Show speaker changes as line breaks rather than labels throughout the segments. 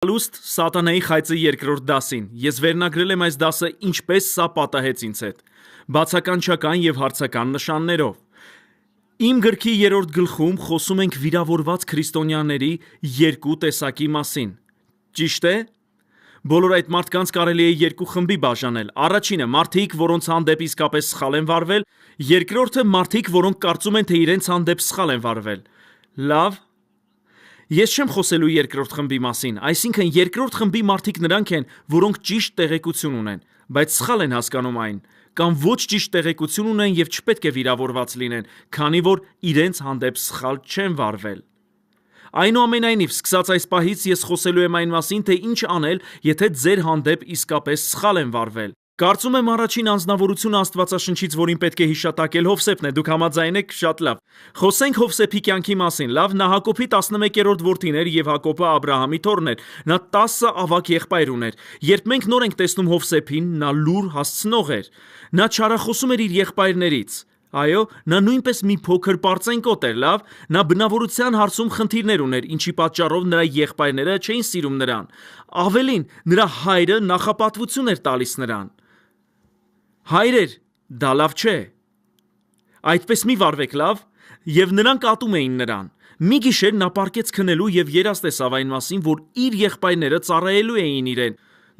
Լուստ Սատանայի խայծը երկրորդ դասին։ Ես վերնագրել եմ այս դասը ինչպես սա պատահեց ինձ հետ։ Բացականչական եւ հարցական նշաններով։ Իմ գրքի 3-րդ գլխում խոսում ենք վիրավորված քրիստոնյաների երկու տեսակի մասին։ Ճիշտ է։ Բոլոր այդ մարդկանց կարելի է երկու խմբի բաժանել։ Առաջինը մարդիկ, որոնց հանդեպ իսկապես սխալ են վարվել, երկրորդը մարդիկ, որոնք կարծում են, թե իրենց հանդեպ սխալ են վարվել։ Լավ։ Ես չեմ խոսելու երկրորդ խմբի մասին, այսինքն երկրորդ խմբի մարդիկ նրանք են, որոնք ճիշտ տեղեկություն ունեն, բայց սխալ են հասկանում այն, կամ ոչ ճիշտ տեղեկություն ունեն եւ չպետք է վիրավորված լինեն, քանի որ իրենց հանդեպ սխալ չեն վարվել։ Այնուամենայնիվ, սկսած այս պահից ես խոսելու եմ այն մասին, թե ինչ անել, եթե ձեր հանդեպ իսկապես սխալ են վարվել։ Կարծում եմ առաջին անձնավորությունը Աստվածաշնչից, որին պետք է հիշատակել, Հովսեփն է, դուք համաձայն եք, շատ լավ։ Խոսենք Հովսեփի կյանքի մասին, լավ, նա Հակոբի 11-րդ որդին էր եւ Հակոբը Աբրահամի թոռն էր։ Նա 10 ավագ եղբայր ուներ։ Երբ մենք նոր ենք տեսնում Հովսեփին, նա լուր հասցնող էր։ Նա չարախոսում էր իր եղբայրներից։ Այո, նա նույնպես մի փոքր պարծենկոտ էր, լավ, նա բնավորության հարցում խնդիրներ ուներ, ինչի պատճառով նրա եղբայրները չէին սիրում նրան։ Ավելին, նրա հայրը նախապատվություն էր տալիս նրան։ Հայրեր, դա լավ չէ։ Այդպես մի վարվեք, լավ, եւ նրանք ատում էին նրան։ Մի գիշեր նա պառկեց քնելու եւ երազ տեսավ այն մասին, որ իր եղբայրները ծառայելու էին իրեն։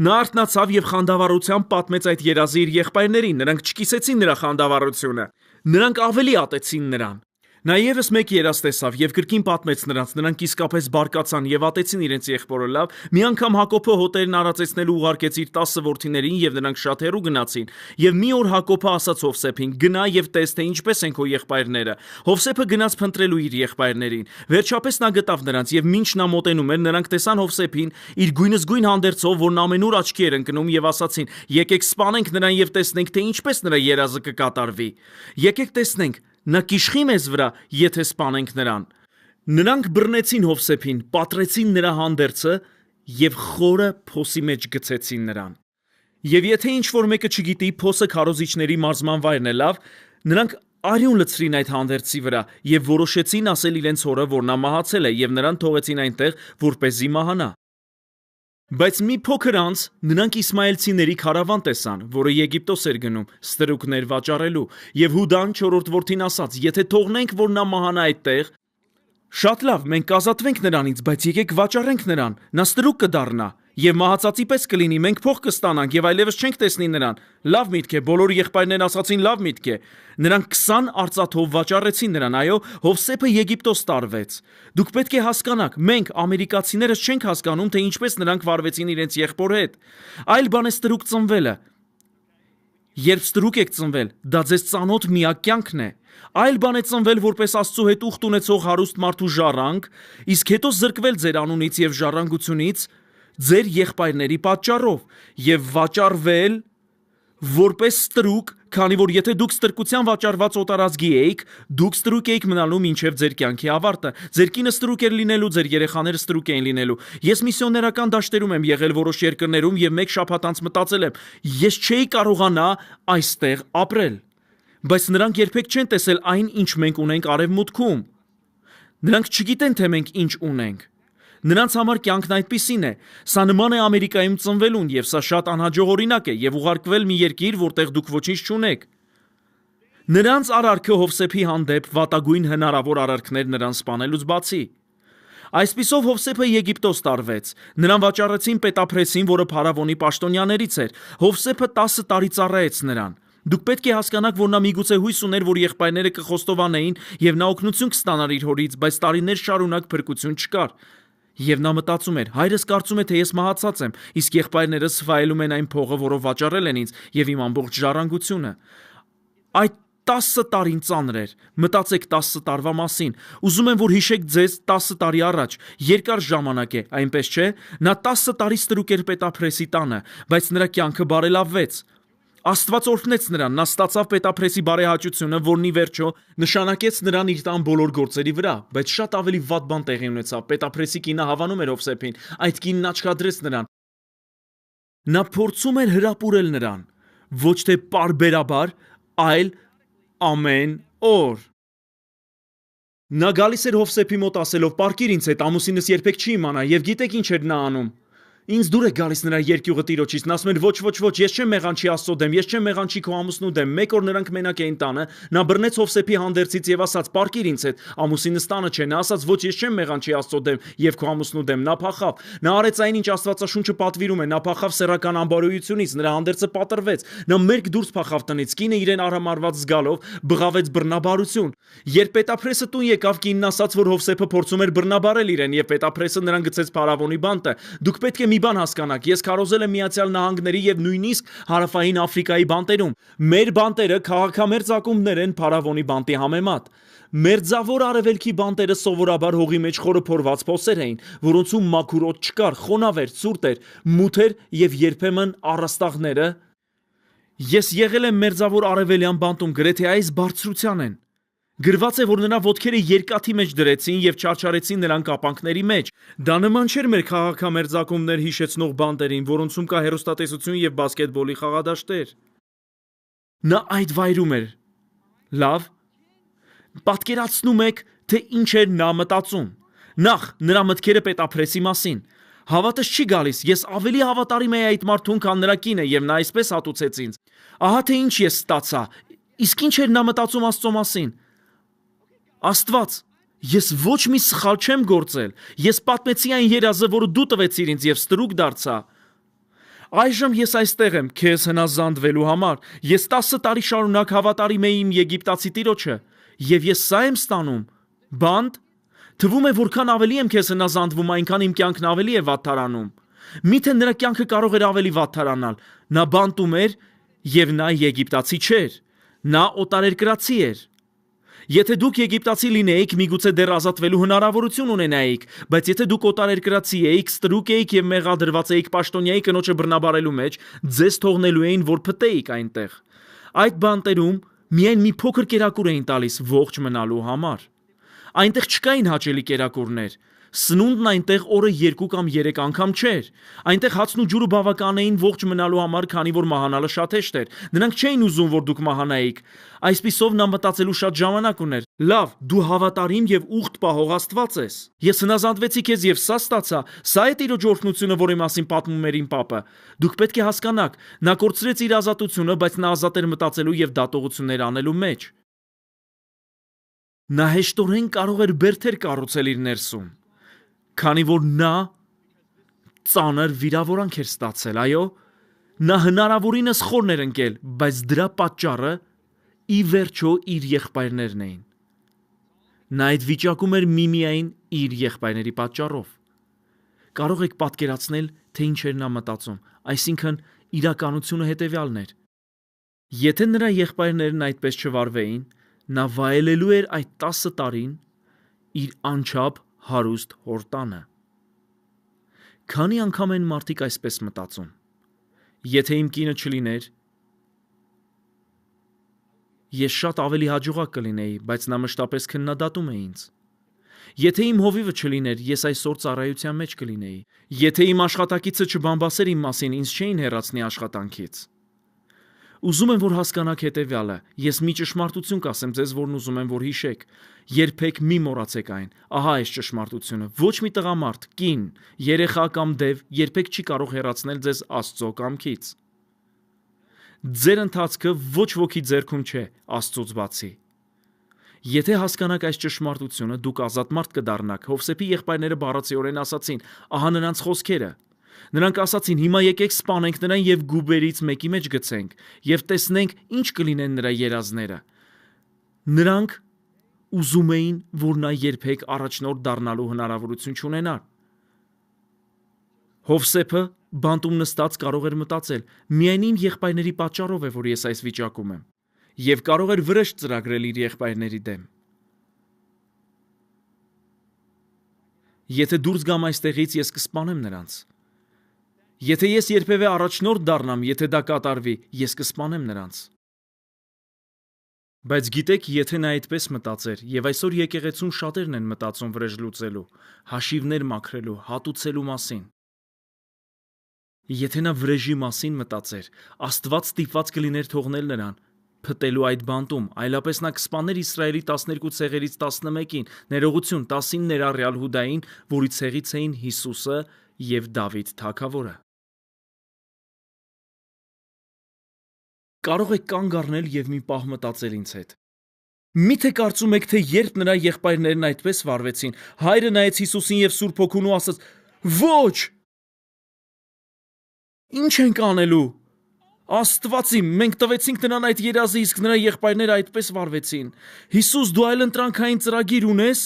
Նա արթնացավ եւ խանդավառությամբ պատմեց այդ երազը իր եղբայրներին, նրանք չկիսեցին նրա խանդավառությունը։ Նրանք ավելի ատեցին նրան։ Նա եւս մեկ երազ տեսավ եւ կրկին պատմեց նրանց, նրանք իսկապես բարկացան եւ ատեցին իրենց եղբորը, լավ։ Մի անգամ Հակոբը հոտերն արածեցնելու ուղարկեց իր 10 որդիներին եւ նրանք շատ հեռու գնացին։ Եվ մի օր Հակոբը ասաց Հովսեփին. «Գնա եւ տես, թե ինչպես են քո եղբայրները»։ Հովսեփը գնաց փնտրելու իր եղբայրներին։ Վերջապես նա գտավ նրանց եւ մինչ նա մոտենում էր, նրանք տեսան Հովսեփին իր գույնզգույն հանդերձով, որն ամենուր աչքի էր ընկնում, եւ ասացին. «Եկեք սպանենք նրան եւ տեսնենք, թե ինչպես նրա երազը կկատարվի։ Եկեք տեսնենք, նա կիշխի մեզ վրա, եթե սպանենք նրան»։ Նրանք բռնեցին Հովսեփին, պատռեցին նրա հանդերձը եւ խորը փոսի մեջ գցեցին նրան։ Եվ եթե ինչ-որ մեկը չգիտի, փոսը քարոզիչների մարզման վայրն է, լավ, նրանք արյուն լցրին այդ հանդերձի վրա եւ որոշեցին ասել իրենց հորը, որ նա մահացել է, եւ նրան թողեցին այնտեղ, որպեսզի մահանա։ Բայց մի փոքր անց նրանք իսմայելցիների քարավան տեսան, որը Եգիպտոս էր գնում ստրուկներ վաճառելու, եւ Հուդան 4-րդ որդին ասաց. «Եթե թողնենք, որ նա մահանա այդտեղ, շատ լավ, մենք կազատվենք նրանից, բայց եկեք վաճառենք նրան, նա ստրուկ կդառնա, եւ մահացածի պես կլինի, մենք փող կստանանք եւ այլևս չենք տեսնի նրան»։ Լավ միտք է, բոլոր եղբայրներն ասացին լավ միտք է։ Նրանք 20 արծաթով վաճառեցին նրան, այո, Հովսեփը Եգիպտոս տարվեց։ Դուք պետք է հասկանաք, մենք ամերիկացիներս չենք հասկանում, թե ինչպես նրանք վարվեցին իրենց եղբոր հետ։ Այլ բան է ստրուկ ծնվելը։ Երբ ստրուկ եք ծնվել, դա ձեզ ծանոթ միակ կյանքն է։ Այլ բան է ծնվել որպես Աստծո հետ ուխտ ունեցող հարուստ մարդու ժառանգ, իսկ հետո զրկվել ձեր անունից եւ ժառանգությունից ձեր եղբայրների պատճառով եւ վաճառվել որպես ստրուկ, քանի որ եթե դուք ստրկության վաճառված օտարազգի էիք, դուք ստրուկ էիք մնալու մինչև ձեր կյանքի ավարտը։ Ձեր կինը ստրուկ էր լինելու, ձեր երեխաները ստրուկ էին լինելու։ Ես միսիոներական դաշտերում եմ եղել որոշ երկրներում եւ մեկ շաբաթ անց մտածել եմ, ես չէի կարողանա այստեղ ապրել։ Բայց նրանք երբեք չեն տեսել այն, ինչ մենք ունենք արևմուտքում։ Նրանք չգիտեն, թե մենք ինչ ունենք։ Նրանց համար կյանքն այդպիսին է։ Սա նման է Ամերիկայում ծնվելուն, եւ սա շատ անհաջող օրինակ է, եւ ուղարկվել մի երկիր, որտեղ դուք ոչինչ չունեք։ Նրանց արարքը Հովսեփի հանդեպ վատագույն հնարավոր արարքներ նրան սպանելուց բացի։ Այսպիսով Հովսեփը Եգիպտոս տարվեց։ Նրան վաճառեցին պետափրեսին, որը փարավոնի պաշտոնյաներից էր։ Հովսեփը 10 տարի ծառայեց նրան։ Դուք պետք է հասկանաք, որ նա միգուցե հույս ուներ, որ եղբայրները կխոստովանեին եւ նա օգնություն կստանար իր հորից, բայց տարիներ շարունակ փրկություն չկար։ Եվ նա մտածում էր. հայրս կարծում է, թե ես մահացած եմ, իսկ եղբայրներս վայելում են այն փողը, որով վաճառել են ինձ եւ իմ ամբողջ ժառանգությունը։ Այդ 10 տարին ծանր էր։ Մտածեք 10 տարվա մասին։ Ուզում եմ, որ հիշեք ձեզ 10 տարի առաջ։ Երկար ժամանակ է, այնպես չէ։ Նա 10 տարի ստրուկ էր պետափրեսի տանը, բայց նրա կյանքը բարելավվեց։ Աստված օրհնեց նրան, նա ստացավ պետափրեսի բարեհաճությունը, որն ի վերջո նշանակեց նրան իր տան բոլոր գործերի վրա, բայց շատ ավելի վատ բան տեղի ունեցավ։ Պետափրեսի կինը հավանում էր Հովսեփին, այդ կինն աչքադրեց նրան։ Նա փորձում էր հրապուրել նրան, ոչ թե պարբերաբար, այլ ամեն օր։ Նա գալիս էր Հովսեփի մոտ ասելով. «Պառկիր ինձ հետ, ամուսինս երբեք չի իմանա», եւ գիտեք ինչ էր նա անում։ Ինձ դուր է գալիս նրա երկյուղը տիրոջից, նա ասում էր ոչ, ես չեմ մեղանչի Աստծո դեմ, ես չեմ մեղանչի քո ամուսնու դեմ։ Մեկ օր նրանք մենակ էին տանը, նա բռնեց Հովսեփի հանդերձից եւ ասաց. «Պարկիր ինձ հետ, ամուսինս տանը չէ»։ Նա ասաց. «Ոչ, ես չեմ մեղանչի Աստծո դեմ եւ քո ամուսնու դեմ»։ Նա փախավ։ Նա արեց այն, ինչ Աստվածաշունչը պատվիրում է, նա փախավ սեռական անբարոյությունից, նրա հանդերձը պատրվեց։ Նա մերկ դուրս փախավ տնից, կինը իրեն արհամարված զգալով բղավեց բռնաբարություն։ Երբ պետափրեսը տուն եկավ, կինն ասաց, որ Հովսեփը փորձում էր բռնաբարել իրեն, եւ պետափրեսը նրան գցեց փարավոնի բանտը։ Դուք պետք է մի բան հասկանաք, ես քարոզել եմ Միացյալ Նահանգների եւ նույնիսկ Հարավային Աֆրիկայի բանտերում։ Մեր բանտերը քաղաքամերձ ակումբներ են փարավոնի բանտի համեմատ։ Մերձավոր արևելքի բանտերը սովորաբար հողի մեջ խորը փորված փոսեր էին, որոնցում մաքուր օդ չկար, խոնավ էր, ցուրտ էր, մութ էր եւ երբեմն առաստաղները։ Ես եղել եմ մերձավոր արևելյան բանտում, գրեթե այս բարձրության են։ Գրված է, որ նրա ոտքերը երկաթի մեջ դրեցին եւ չարչարեցին նրան կապանքների մեջ։ Դա նման չէր մեր քաղաքամերձակումներ հիշեցնող բանտերին, որոնցում կա հեռուստատեսություն եւ բասկետբոլի խաղադաշտեր։ Նա այդ վայրում էր։ Լավ։ Պատկերացնում եք, թե ինչ էր նա մտածում։ Նախ, նրա մտքերը պետափրեսի մասին։ Հավատս չի գալիս, ես ավելի հավատարիմ եի այդ մարդուն, քան նրա կինը, եւ նա այսպես հատուցեց ինձ։ Ահա թե ինչ ես ստացա։ Իսկ ինչ էր նա մտածում Աստծո մասին։ Աստված, ես ոչ մի սխալ չեմ գործել։ Ես պատմեցի այն երազը, որը դու տվեցիր ինձ, եւ ստրուկ դարձա։ Այժմ ես այստեղ եմ քեզ հնազանդվելու համար։ Ես 10 տարի շարունակ հավատարիմ էի իմ եգիպտացի տիրոջը, եւ ես սա եմ ստանում։ Բանտ։ Թվում է, որքան ավելի եմ քեզ հնազանդվում, այնքան իմ կյանքն ավելի է վատթարանում։ Միթե նրա կյանքը կարող էր ավելի վատթարանալ։ Նա բանտում էր, եւ նա եգիպտացի չէր։ Նա օտարերկրացի էր։ Եթե դուք եգիպտացի լինեիք, միգուցե դեռ ազատվելու հնարավորություն ունենայիք, բայց եթե դուք օտարերկրացի էիք, ստրուկ էիք եւ մեղադրված էիք պաշտոնյայի կնոջը բռնաբարելու մեջ, ձեզ թողնելու էին, որ փտեիք այնտեղ։ Այդ բանտերում միայն մի փոքր կերակուր էին տալիս ողջ մնալու համար։ Այնտեղ չկային հաճելի կերակուրներ։ Սնունդն այնտեղ օրը 2 կամ 3 անգամ չէր։ Այնտեղ հացն ու ջուրը բավական էին ողջ մնալու համար, քանի որ մահանալը շատ հեշտ էր։ Նրանք չէին ուզում, որ դուք մահանայիք։ Այսպիսով նա մտածելու շատ ժամանակ ուներ։ Լավ, դու հավատարիմ եւ ուխտ պահող Աստված ես։ Ես հնազանդվեցի քեզ եւ սա ստացա։ Սա է Տիրոջ օրհնությունը, որի մասին պատմում էր իմ պապը։ Դուք պետք է հասկանաք, նա կորցրեց իր ազատությունը, բայց նա ազատ էր մտածելու եւ դատողություններ անելու մեջ։ Նա հեշտորեն կարող էր բերդեր կառուցել իր ներսում, քանի որ նա ծանր վիրավորանք էր ստացել, այո, նա հնարավորինս խորն էր ընկել, բայց դրա պատճառը ի վերջո իր եղբայրներն էին։ Նա այդ վիճակում էր միմիայն իր եղբայրների պատճառով։ Կարող եք պատկերացնել, թե ինչ էր նա մտածում, այսինքն իրականությունը հետևյալն էր։ Եթե նրա եղբայրներն այդպես չվարվեին, նա վայելելու էր այդ 10 տարին իր անչափ հարուստ հորտանը։ Քանի անգամ են մարդիկ այսպես մտածում. եթե իմ կինը չլիներ, ես շատ ավելի հաջողակ կլինեի, բայց նա մշտապես քննադատում է ինձ։ Եթե իմ հովիվը չլիներ, ես այսօր ծառայության մեջ կլինեի։ Եթե իմ աշխատակիցը չբամբասեր իմ մասին, ինձ չէին հեռացնի աշխատանքից։ Ուզում եմ, որ հասկանաք հետևյալը, ես մի ճշմարտություն կասեմ ձեզ, որն ուզում եմ, որ հիշեք, երբեք մի մոռացեք այն, ահա այս ճշմարտությունը, ոչ մի տղամարդ, կին, երեխա կամ դև երբեք չի կարող հեռացնել ձեզ Աստծո կամքից։ Ձեր ընթացքը ոչ ոքի ձեռքում չէ, Աստծուց բացի։ Եթե հասկանաք այս ճշմարտությունը, դուք ազատ մարդ կդառնաք։ Հովսեփի եղբայրները բառացիորեն ասացին, ահա նրանց խոսքերը։ Նրանք ասացին, հիմա եկեք սպանենք նրան եւ գուբերից մեկի մեջ գցենք եւ տեսնենք ինչ կլինեն նրա երազները։ Նրանք ուզում էին, որ նա երբեք առաջնորդ դառնալու հնարավորություն չունենար։ Հովսեփը բանտում նստած կարող էր մտածել. միայն իմ եղբայրների պատճառով է, որ ես այս վիճակում եմ, եւ կարող էր վրեժ ծրագրել իր եղբայրների դեմ։ Եթե դուրս գամ այստեղից, ես կսպանեմ նրանց։ Եթե ես երբևէ առաջնորդ դառնամ, եթե դա կատարվի, ես կսպանեմ նրանց։ Բայց գիտեք, եթե նա այդպես մտածեր, եւ այսօր եկեղեցուն շատերն են մտածում վրեժ լուծելու, հաշիվներ մաքրելու, հատուցելու մասին։ Եթե նա վրեժի մասին մտածեր, Աստված ստիպված կլիներ թողնել նրան փտելու այդ բանտում, այլապես նա կսպաներ Իսրայելի 12 ցեղերից 11-ին, ներողություն 10-ին ներառյալ Հուդային, որի ցեղից էին Հիսուսը և Դավիթ թագավորը։ Կարող եք կանգ առնել և մի պահ մտածել ինձ հետ։ Միթե կարծում եք, թե երբ նրա եղբայրներն այդպես վարվեցին, հայրը նայեց Հիսուսին և Սուրբ Հոգուն ու ասաց. «Ոչ»։ Ինչ ենք անելու։ Աստված իմ, մենք տվեցինք նրան այդ երազը, իսկ նրա եղբայրները այդպես վարվեցին։ Հիսուս, դու այլընտրանքային ծրագիր ունես։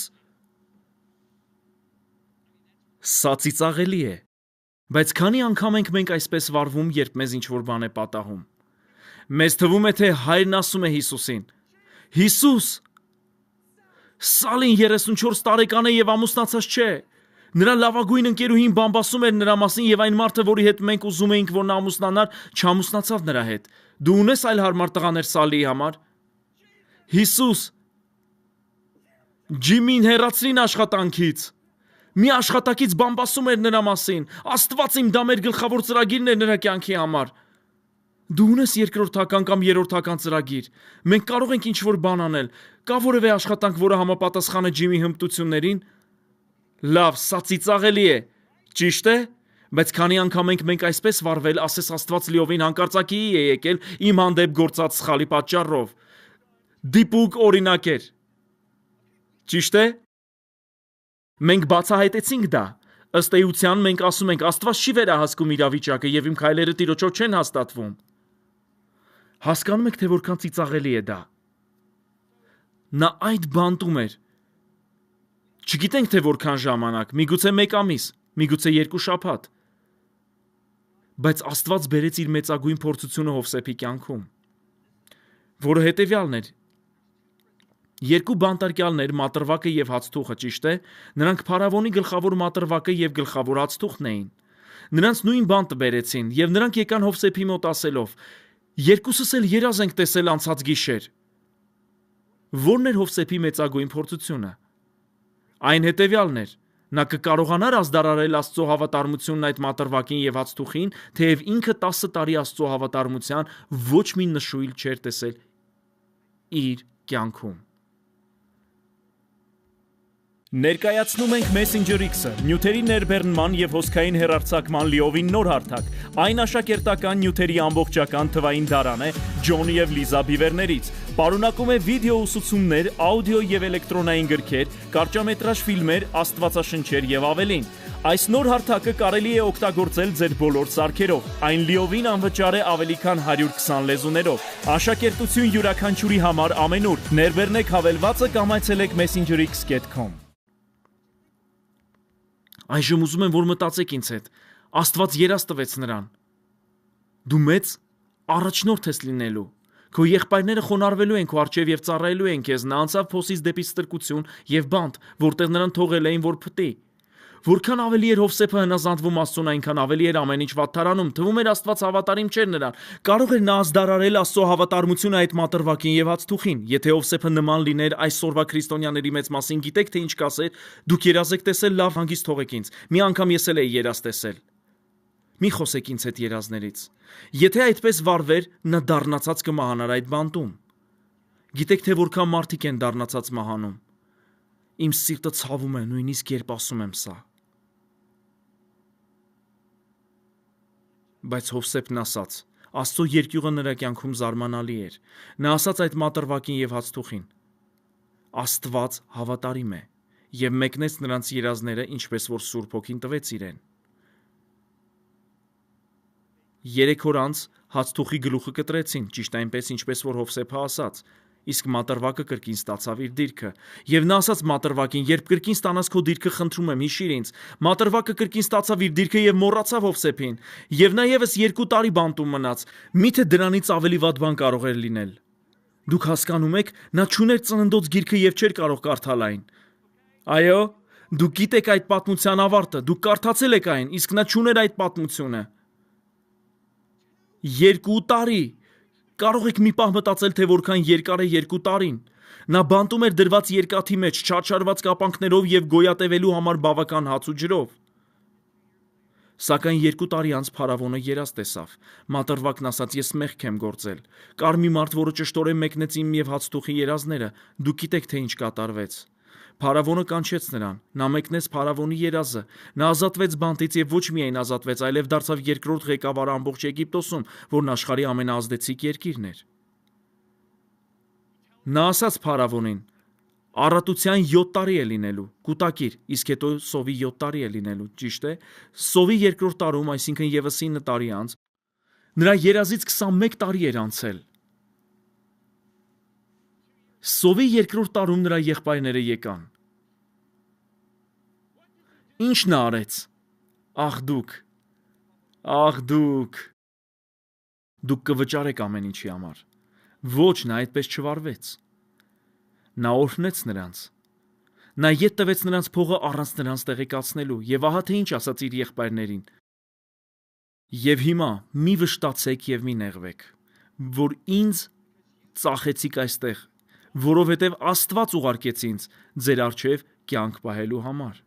Սա ծիծաղելի է, բայց քանի անգամ ենք մենք այսպես վարվում, երբ մեզ ինչ-որ բան է պատահում։ Մեզ թվում է, թե հայրն ասում է Հիսուսին. «Հիսուս, Սալին 34 տարեկան է և ամուսնացած չէ։ Նրա լավագույն ընկերուհին բամբասում էր նրա մասին և այն մարդը, որի հետ մենք ուզում էինք, որ նա ամուսնանար, չամուսնացավ նրա հետ։ Դու ունես այլ հարմար տղաներ Սալիի համար»։ Հիսուս, Ջիմին հեռացրին աշխատանքից։ Մի աշխատակից բամբասում էր նրա մասին։ Աստված իմ, դա մեր գլխավոր ծրագիրն էր նրա կյանքի համար։ Դու ունես երկրորդական կամ երրորդական ծրագիր։ Մենք կարող ենք ինչ-որ բան անել։ Կա որևէ աշխատանք, որը համապատասխան է Ջիմի հմտություններին։ Լավ, սա ծիծաղելի է, ճիշտ է, բայց քանի անգամ ենք մենք այսպես վարվել, ասես Աստված լիովին հանկարծակիի է եկել իմ հանդեպ գործած սխալի պատճառով։ Դիպուկ օրինակ էր։ Ճիշտ է։ Մենք բացահայտեցինք դա։ Ըստ էության մենք ասում ենք Աստված չի վերահսկում իրավիճակը և իմ քայլերը Տիրոջով չեն հաստատվում։ Հասկանում եք, թե որքան ծիծաղելի է դա։ Նա այդ բանտում էր։ Չգիտենք, թե որքան ժամանակ, միգուցե 1 ամիս, միգուցե 2 շաբաթ։ Բայց Աստված բերեց իր մեծագույն փորձությունը Հովսեփի կյանքում, որը հետևյալն էր։ 2 բանտարկյալներ, մատրվակը և հացթուխը, ճիշտ է, նրանք փարավոնի գլխավոր մատրվակը և գլխավոր հացթուխն էին։ Նրանց նույն բանտը բերեցին, և նրանք եկան Հովսեփի մոտ ասելով. «Երկուսս էլ երազ ենք տեսել անցած գիշեր»։ Ո՞րն էր Հովսեփի մեծագույն փորձությունը։ Այն հետևյալն էր. նա կկարողանար ազդարարել Աստծո հավատարմությունն այդ մատրվակին և հացթուխին, թեև ինքը 10 տարի Աստծո հավատարմության ոչ մի նշույլ չէր տեսել իր կյանքում։ Ներկայացնում ենք Messenger X-ը, նյութերի ներբեռնման և հոսքային հեռարձակման լիովին նոր հարթակ։ Այն աշակերտական նյութերի ամբողջական թվային դարան է Ջոն և Լիզա Բիվերներից։ Պարունակում է վիդեո ուսուցումներ, աուդիո և էլեկտրոնային գրքեր, կարճամետրաժ ֆիլմեր, աստվածաշնչեր և ավելին։ Այս նոր հարթակը կարելի է օգտագործել ձեր բոլոր սարքերով։ Այն լիովին անվճար է ավելի քան 120 լեզուներով։ Աշակերտություն յուրաքանչյուրի համար ամենուր։ Ներբեռնեք հավելվածը կամ այցելեք messengerx.com։ Այժմ ուզում եմ, որ մտածեք ինձ հետ։ Աստված երազ տվեց նրան։ Դու մեծ առաջնորդ ես լինելու։ Քո եղբայրները խոնարհվելու են քո առջև և ծառայելու են քեզ։ Նա անցավ փոսից դեպի ստրկություն և բանտ, որտեղ նրան թողել էին, որ փտի։ Որքան ավելի էր Հովսեփը հնազանդվում Աստծուն, այնքան ավելի էր ամեն ինչ վատթարանում։ Թվում էր Աստված հավատարիմ չէր նրան։ Կարող էր նա ազդարարել Աստծո հավատարմությունը այդ մատրվակին և հացթուխին։ Եթե Հովսեփը նման լիներ այսօրվա քրիստոնյաների մեծ մասին, գիտեք թե ինչ կասեր։ Դուք երազ եք տեսել, լավ, հանգիստ թողեք ինձ։ Մի անգամ ես էլ էի երազ տեսել։ Մի խոսեք ինձ հետ երազներից։ Եթե այդպես վարվեր, նա դառնացած կմահանար այդ բանտում։ Գիտեք թե որքան մարդիկ են դառնացած մահանում։ Իմ սիրտը ցավում է, նույնիսկ երբ ասում եմ սա։ Բայց Հովսեփն ասաց. Աստծո երկյուղը նրա կյանքում զարմանալի էր։ Նա ասաց այդ մատրվակին և հացթուխին. Աստված հավատարիմ է և մեկնեց նրանց երազները, ինչպես որ Սուրբ Հոգին տվեց իրեն։ 3 օր անց հացթուխի գլուխը կտրեցին, ճիշտ այնպես, ինչպես որ Հովսեփը ասաց, իսկ մատրվակը կրկին ստացավ իր դիրքը։ Եվ նա ասաց մատրվակին. երբ կրկին ստանաս քո դիրքը, խնդրում եմ, հիշիր ինձ։ Մատրվակը կրկին ստացավ իր դիրքը և մոռացավ Հովսեփին։ Եվ նա ևս 2 տարի բանտում մնաց։ Միթե դրանից ավելի վատ բան կարող էր լինել։ Դուք հասկանում եք, նա չուներ ծննդոց գիրքը և չէր կարող կարդալ այն։ Այո, դուք գիտեք այդ պատմության ավարտը, դուք կարդացել եք այն, իսկ նա չուներ այդ պատմությունը։ 2 տարի։ Կարող եք մի պահ մտածել, թե որքան երկար է 2 տարին։ Նա բանտում էր դրված երկաթի մեջ, չարչարված կապանքներով և գոյատևելու համար բավական հաց ու ջրով։ Սակայն 2 տարի անց փարավոնը երազ տեսավ։ Մատրվակն ասաց. ես մեղք եմ գործել։ Կար մի մարդ, որը ճշտորեն մեկնեց իմ և հացթուխի երազները։ Դուք գիտեք, թե ինչ կատարվեց։ Փարավոնը կանչեց նրան, նա մեկնեց փարավոնի երազը, նա ազատվեց բանտից եւ ոչ միայն ազատվեց, այլև դարձավ երկրորդ ղեկավարը ամբողջ Եգիպտոսում, որն աշխարհի ամենաազդեցիկ երկիրն էր։ Նա ասաց փարավոնին. առատության 7 տարի է լինելու, կուտակիր, իսկ հետո սովի 7 տարի է լինելու, ճիշտ է։ Սովի երկրորդ տարում, այսինքն եւս 9 տարի անց, նրա երազից 21 տարի էր անցել։ Սովի երկրորդ տարում նրա եղբայրները եկան։ Ինչ նա արեց։ Ախ դուք կվճարեք ամեն ինչի համար։ Ոչ, նա այդպես չվարվեց։ Նա օրհնեց նրանց։ Նա ետ տվեց նրանց փողը առանց նրանց տեղեկացնելու, եւ ահա թե ինչ ասաց իր եղբայրներին. Եվ հիմա մի վշտացեք եւ մի նեղվեք, որ ինձ ծախեցիք այստեղ, որովհետեւ Աստված ուղարկեց ինձ ձեր առջև կյանք պահելու համար։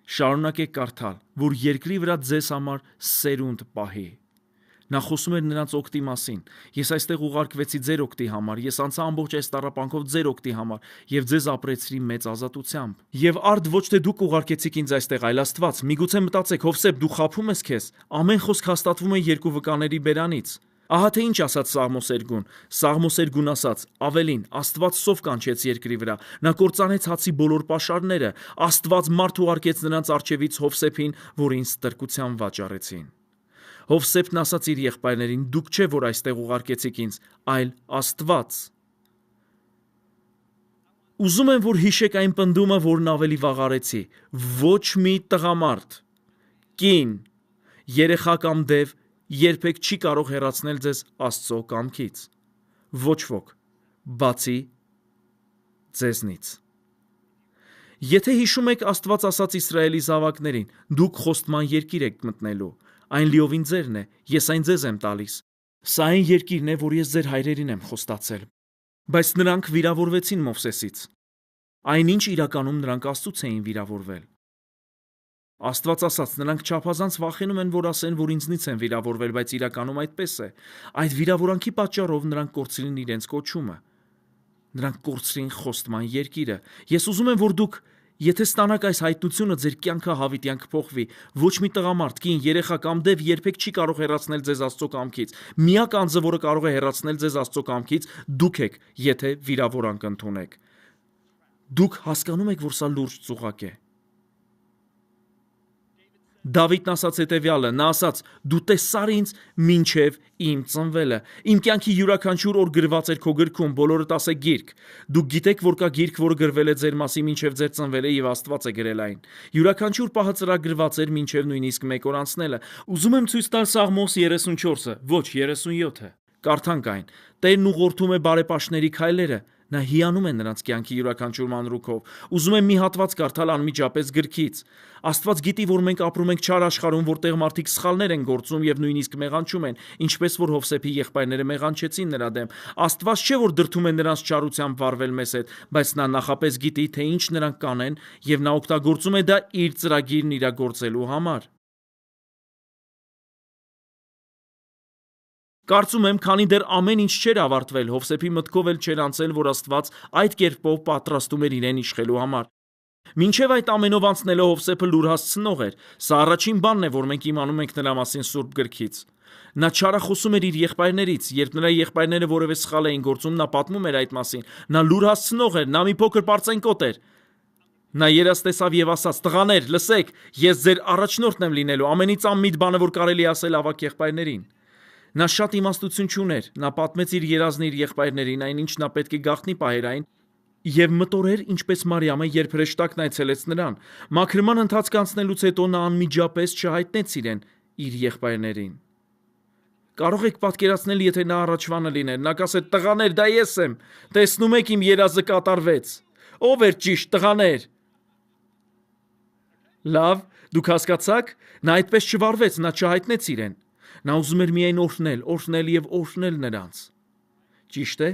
Շարունակեք կարդալ, որ երկրի վրա ձեզ համար սերունդ պահի։ Նա խոսում էր նրանց օգտի մասին։ Ես այստեղ ուղարկվեցի ձեր օգտի համար, ես անցա ամբողջ այս տառապանքով ձեր օգտի համար եւ ձեզ ապրեցրի մեծ ազատությամբ։ Եվ արդ ոչ թե դուք ուղարկեցիք ինձ այստեղ, այլ Աստված։ Միգուցե մտածեք, Հովսեփ, դու խաբում ես քեզ։ Ամեն խոսք հաստատվում է երկու վկաների բերանից։ Ահա թե ինչ ասաց Սաղմոսերգուն։ Սաղմոսերգուն ասաց. ավելին, Աստված սով կանչեց երկրի վրա, նա կործանեց հացի բոլոր պաշարները, Աստված մարդ ուղարկեց նրանց առջևից Հովսեփին, որին ստրկության վաճառեցին։ Հովսեփն ասաց իր եղբայրներին. դուք չէ, որ այստեղ ուղարկեցիք ինձ, այլ Աստված։ Ուզում եմ, որ հիշեք այն պնդումը, որն ավելի վաղ արեցի. ոչ մի տղամարդ, կին, երեխա կամ դև երբեք չի կարող հեռացնել ձեզ Աստծո կամքից։ Ոչ ոք, բացի ձեզնից։ Եթե հիշում եք, Աստված ասաց Իսրայելի զավակներին. դուք խոստման երկիր եք մտնելու, այն լիովին ձերն է, ես այն ձեզ եմ տալիս։ Սա այն երկիրն է, որ ես ձեր հայրերին եմ խոստացել։ Բայց նրանք վիրավորվեցին Մովսեսից։ Այնինչ իրականում նրանք Աստծուց էին վիրավորվել։ Աստված ասաց, նրանք չափազանց վախենում են, որ ասեն, որ ինձնից են վիրավորվել, բայց իրականում այդպես է։ Այդ վիրավորանքի պատճառով նրանք կորցրին իրենց կոչումը։ Նրանք կորցրին խոստման երկիրը։ Ես ուզում եմ, որ դուք, եթե ստանաք այս հայտնությունը, ձեր կյանքը հավիտյան կփոխվի։ Ոչ մի տղամարդ, կին, երեխա կամ դև երբեք չի կարող հեռացնել ձեզ Աստծո կամքից։ Միակ անձը, որը կարող է հեռացնել ձեզ Աստծո կամքից, դուք եք, եթե վիրավորանք ընդունեք։ Դուք հասկանում եք, որ սա լուրջ ծուղակ է։ Դավիթն ասաց հետևյալը, նա ասաց. դու տեսար ինձ մինչև իմ ծնվելը, իմ կյանքի յուրաքանչյուր օր գրված էր քո գրքում, բոլորդ ասեք գիրք։ Դուք գիտեք, որ կա գիրք, որը գրվել է ձեր մասին մինչև ձեր ծնվելը եւ Աստված է գրել այն։ Յուրաքանչյուր պահը ծրագրված էր մինչև նույնիսկ 1 օր անցնելը։ Ուզում եմ ցույց տալ Սաղմոս 34-ը, ոչ 37-ը։ Կարդանք այն. Տերն ուղղորդում է բարեպաշտների քայլերը, նա հիանում է նրանց կյանքի յուրաքանչյուր մանրուքով։ Ուզում եմ մի հատված կարդալ անմիջապես գրքից։ Աստված գիտի, որ մենք ապրում ենք չար աշխարհում, որտեղ մարդիկ սխալներ են գործում եւ նույնիսկ մեղանչում են, ինչպես որ Հովսեփի եղբայրները մեղանչեցին նրա դեմ։ Աստված չէ, որ դրդում է նրանց չարությամբ վարվել մեզ հետ, բայց նա նախապես գիտի, թե ինչ նրանք կանեն, եւ նա օգտագործում է դա իր ծրագիրն իրագործելու համար։ Կարծում եմ, քանի դեռ ամեն ինչ չէր ավարտվել, Հովսեփի մտքով էլ չէր անցել, որ Աստված այդ կերպով պատրաստում էր իրեն իշխելու համար։ Մինչև այդ ամենով անցնելը Հովսեփը լուր հասցնող էր։ Սա առաջին բանն է, որ մենք իմանում ենք նրա մասին Սուրբ գրքից։ Նա չարախոսում էր իր եղբայրներից, երբ նրա եղբայրները որևէ սխալ էին գործում, նա պատմում էր այդ մասին։ Նա լուր հասցնող էր, նա մի փոքր պարծենկոտ էր։ Նա երաս տեսավ եւ ասաց. տղաներ, լսեք, ես ձեր առաջնորդն եմ լինելու, ամենից անմիտ բանը, որ կարելի ասել ավակ եղբայրներին։ Նա շատ իմաստություն չուներ, նա պատմեց իր երազն իր եղբայրներին, այնինչ նա պետք է գաղտնի պահեր այն, եւ մտորեր, ինչպես Մարիամը, երբ հրեշտակն այցելեց նրան։ Մաքրման ընթացք անցնելուց հետո նա անմիջապես չհայտնեց իրեն իր եղբայրներին։ Կարող եք պատկերացնել, եթե նա առաջվանը լիներ, նա կասեր. տղաներ, դա ես եմ, տեսնում եք իմ երազը կատարվեց։ Ո՞վ էր ճիշտ, տղաներ։ Լավ, դուք հասկացաք, նա այդպես չվարվեց, նա չհայտնեց իրեն։ Նա ուզում էր միայն օրհնել եւ օրհնել նրանց։ Ճիշտ է։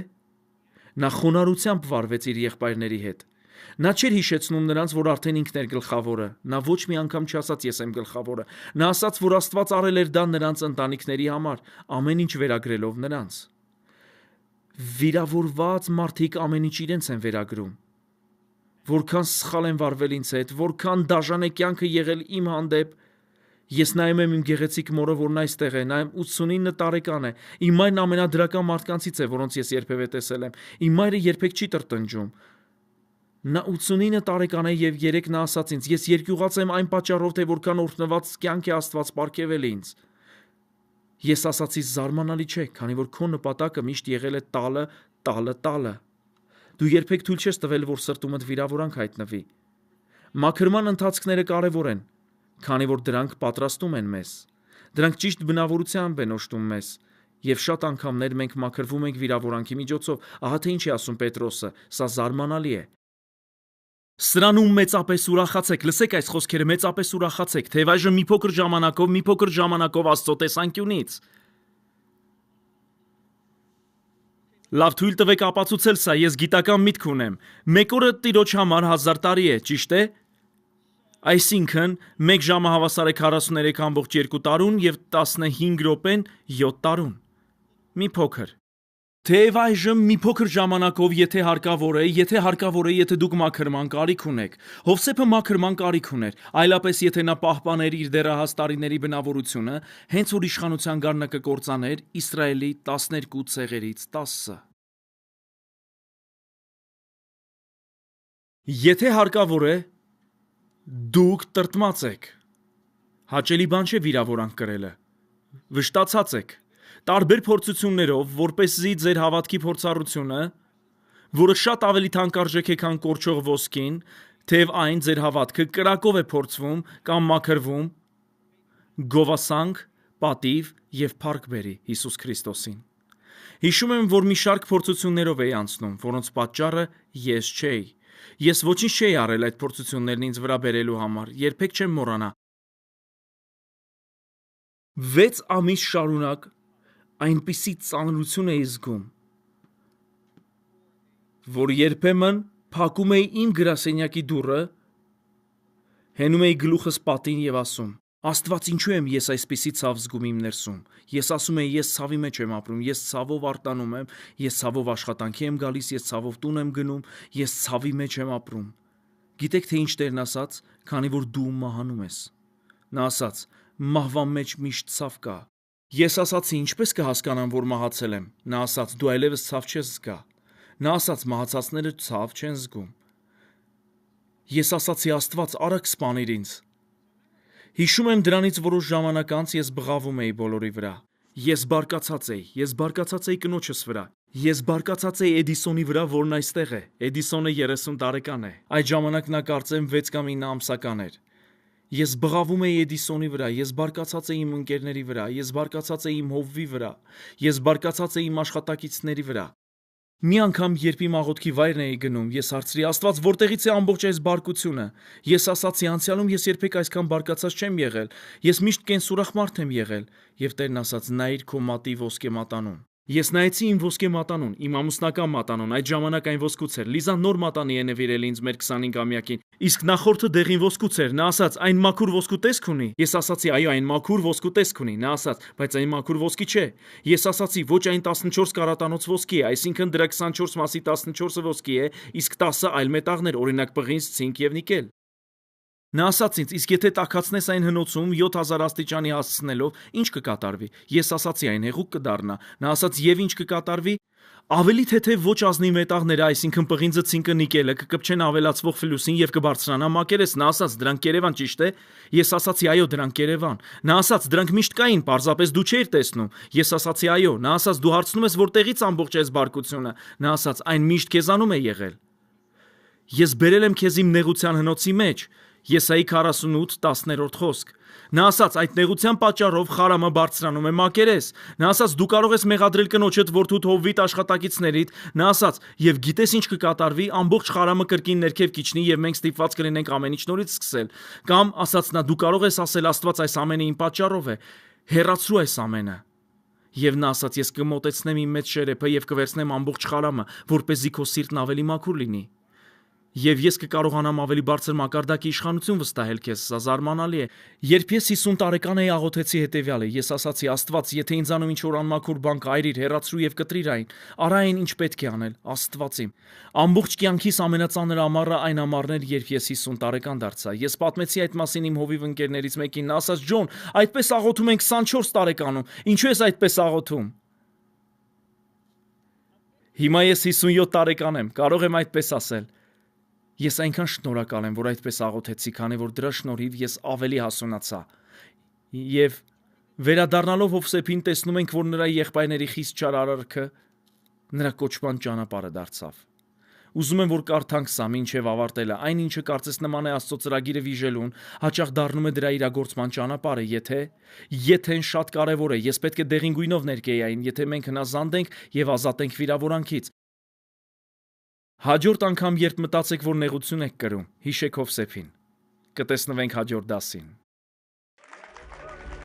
Նա խոնարհությամբ վարվեց իր եղբայրների հետ։ Նա չէր հիշեցնում նրանց, որ արդեն ինքն էր գլխավորը։ Նա ոչ մի անգամ չասաց ես եմ գլխավորը։ Նա ասաց, որ Աստված արել էր դա նրանց ընտանիքների համար, ամեն ինչ վերագրելով նրանց։ Վիրավորված մարդիկ ամեն ինչ իրենց են վերագրում։ որքան սխալ են վարվել ինձ հետ, որքան դաժան է կյանքը եղել իմ հանդեպ։ Ես նայում եմ իմ գեղեցիկ մորը, որն այստեղ է, նա 89 տարեկան է։ Իմ մայրն ամենադրական մարդկանցից է, որոնց ես երբևէ տեսել եմ։ Իմ մայրը երբեք չի տրտնջում։ Նա 89 տարեկան է եւ երեք նա ասաց ինձ. «Ես երկյուղած եմ այն պատճառով, թե որքան օրհնված կյանք է Աստված պարգևել ինձ»։ Ես ասացի զարմանալի չէ, քանի որ քո նպատակը միշտ եղել է տալը։ Դու երբեք թույլ չես տվել, որ սրտումդ վիրավորանք հայտնվի։ Մաքրման ընթացքները կարևոր են, քանի որ դրանք պատրաստում են մեզ։ Դրանք ճիշտ բնավորությամբ են օժտում մեզ։ Եվ շատ անգամներ մենք մաքրվում ենք վիրավորանքի միջոցով։ Ահա թե ինչ է ասում Պետրոսը, սա զարմանալի է։ Սրանում մեծապես ուրախացեք, լսեք այս խոսքերը, մեծապես ուրախացեք, թեև այժմ մի փոքր ժամանակով Աստծո տեսանկյունից։ Լավ, թույլ տվեք ապացուցել սա, ես գիտական միտք ունեմ։ Մեկ օրը Տիրոջ համար 1000 տարի է, ճիշտ է։ Այսինքն, 1 ժամը հավասար է 43.2 տարուն եւ 15 րոպեն 7 տարուն։ Մի փոքր։ Թեև այժմ մի փոքր ժամանակով, եթե հարկավոր է, եթե դուք մաքրման կարիք ունեք։ Հովսեփը մաքրման կարիք ուներ, այլապես եթե նա պահպաներ իր դեռահաս տարիների բնավորությունը, հենց որ իշխանության գարնը կկործաներ Իսրայելի 12 ցեղերից 10-ը։ Եթե հարկավոր է, դուք տրտմած եք։ Հաճելի բան չէ վիրավորանք կրելը։ Վշտացած եք։ Տարբեր փորձություններով, որպեսզի ձեր հավատքի փորձառությունը, որը շատ ավելի թանկարժեք է, քան կորչող ոսկին, թեև այն ձեր հավատքը կրակով է փորձվում կամ մաքրվում, գովասանք, պատիվ եւ փառք բերի Հիսուս Քրիստոսին։ Հիշում եմ, որ մի շարք փորձություններով էի անցնում, որոնց պատճառը ես չէի։ Ես ոչինչ չէի արել այդ փորձություններն ինձ վրա բերելու համար, երբեք չեմ մոռանա։ 6 ամիս շարունակ այնպիսի ծանրություն էի զգում, որ երբեմն փակում էի իմ գրասենյակի դուռը, հենում էի գլուխս պատին եւ ասում. Աստված, ինչու եմ ես այսպիսի ցավ զգում իմ ներսում։ Ես ասում էի, ես ցավի մեջ եմ ապրում, ես ցավով արտանում եմ, ես ցավով աշխատանքի եմ գալիս, ես ցավով տուն եմ գնում, ես ցավի մեջ եմ ապրում։ Գիտեք թե ինչ Տերն ասաց, քանի որ դու մահանում ես։ Նա ասաց. մահվան մեջ միշտ ցավ կա։ Ես ասացի, ինչպես կհասկանամ, որ մահացել եմ։ Նա ասաց, դու այլևս ցավ չես զգա։ Նա ասաց, մահացածները ցավ չեն զգում։ Ես ասացի, Աստված, արագ սպանիր ինձ։ Հիշում եմ դրանից որոշ ժամանակ անց ես բղավում էի բոլորի վրա։ Ես բարկացած էի կնոջս վրա։ Ես բարկացած էի Էդիսոնի վրա, որն այստեղ է։ Էդիսոնը 30 տարեկան է։ Այդ ժամանակ նա կարծեմ 6 կամ 9 ամսական էր։ Ես բղավում էի Էդիսոնի վրա, ես բարկացած էի իմ ընկերների վրա, ես բարկացած էի իմ հովվի վրա, ես բարկացած էի իմ աշխատակիցների վրա։ Մի անգամ, երբ իմ աղոթքի վայրն էի գնում, ես հարցրի, Աստված, որտեղից է ամբողջ այս բարկությունը։ Ես ասացի, անցյալում ես երբեք այսքան բարկացած չեմ եղել, ես միշտ կենսուրախ մարդ եմ եղել, եւ Տերն ասաց, նայիր քո մատի ոսկե մատանուն։ Ես նայեցի իմ ոսկե մատանուն, իմ ամուսնական մատանուն, այդ ժամանակ այն ոսկուց էր։ Լիզան նոր մատանի է նվիրել ինձ մեր 25-ամյակին, իսկ նախորդը դեղին ոսկուց էր։ Նա ասաց, այն մաքուր ոսկու տեսք ունի։ Ես ասացի, այո, այն մաքուր ոսկու տեսք ունի։ Նա ասաց, բայց այն մաքուր ոսկի չէ։ Ես ասացի, ոչ, այն 14 կարատանոց ոսկի է, այսինքն դրա 24 մասի 14-ը ոսկի է, իսկ 10-ը այլ մետաղներ, օրինակ պղինձ, ցինկ եւ նիկել։ Նա ասաց ինձ, իսկ եթե տաքացնես այն հնոցում 7000 աստիճանի հասցնելով, ինչ կկատարվի։ Ես ասացի, այն հեղուկ կդառնա։ Նա ասաց, եւ ինչ կկատարվի։ Ավելի թեթև ոչ ազնիվ մետաղները, այսինքն պղինձը, ցինկը, նիկելը կկպչեն ավելացվող ֆլյուսին եւ կբարձրանա մակերես։ Նա ասաց, դրանք Երևան, ճիշտ է։ Ես ասացի, այո, դրանք Երևան։ Նա ասաց, դրանք միշտ կային, պարզապես դու չէիր տեսնում։ Ես ասացի, այո։ Նա ասաց, դու հարցնում ես, որտեղից ամբողջ այս բարկությունը։ Նա ասաց, այն միշտ քեզանում է եղել։ Ես բերել եմ քեզ իմ նեղության հնոցի մեջ։ Եսայի 48:10 խոսք։ Նա ասաց, այդ նեղության պատճառով խարամը բարձրանում է մակերես։ Նա ասաց, դու կարող ես մեղադրել կնոջդ, որդուդ, հովվիդ, աշխատակիցներիդ։ Նա ասաց, եւ գիտես ինչ կկատարվի, ամբողջ խարամը կրկին ներքև կիջնի եւ մենք ստիպված կլինենք ամեն ինչ նորից սկսել։ Կամ, ասաց նա, դու կարող ես ասել, Աստված այս ամենը իմ պատճառով է։ Հեռացրու այս ամենը։ Եվ նա ասաց, ես կմոտեցնեմ իմ մեծ շերեփը եւ կվերցնեմ ամբողջ խարամը, որպեսզի քո սիրտն ավելի մաքուր լինի։ Եվ ես կկարողանամ ավելի բարձր մակարդակի իշխանություն վստահել քեզ, սա զարմանալի է։ Երբ ես 50 տարեկան էի, աղոթեցի հետևյալը. ես ասացի, Աստված, եթե ինձանում ինչ-որ անմաքուր բան կայրիր, հեռացրու եւ կտրիր այն, արա այն ինչ պետք է անել, Աստված իմ։ Ամբողջ կյանքիս ամենածանր ամառը այն ամառն էր, երբ ես 50 տարեկան դարձա։ Ես պատմեցի այդ մասին իմ հովիվ ընկերներից մեկին, նա ասաց, Ջոն, այդպես աղոթում են 24 տարեկանում, ինչու ես այդպես աղոթում։ Հիմա ես 57 տարեկան եմ, կարող եմ այդպես ասել։ Ես այնքան շնորհակալ եմ, որ այդպես աղոթեցի, քանի որ դրա շնորհիվ ես ավելի հասունացա։ Եվ վերադառնալով Հովսեփին տեսնում ենք, որ նրա եղբայրների խիստ չար արարքը նրա կոչման ճանապարհը դարձավ։ Ուզում եմ, որ կարդանք սա մինչև ավարտելը, այն ինչը կարծես նման է Աստծո ծրագիրը վիժելուն, հաճախ դառնում է դրա իրագործման ճանապարհը, եթե շատ կարևոր է, ես պետք է դեղին գույնով ներկեի այն, եթե մենք հնազանդ ենք եւ ազատ ենք վիրավորանքից։ Հաջորդ անգամ, երբ մտածեք, որ նեղություն եք կրում, հիշեք Հովսեփին։ Կտեսնվենք հաջորդ դասին։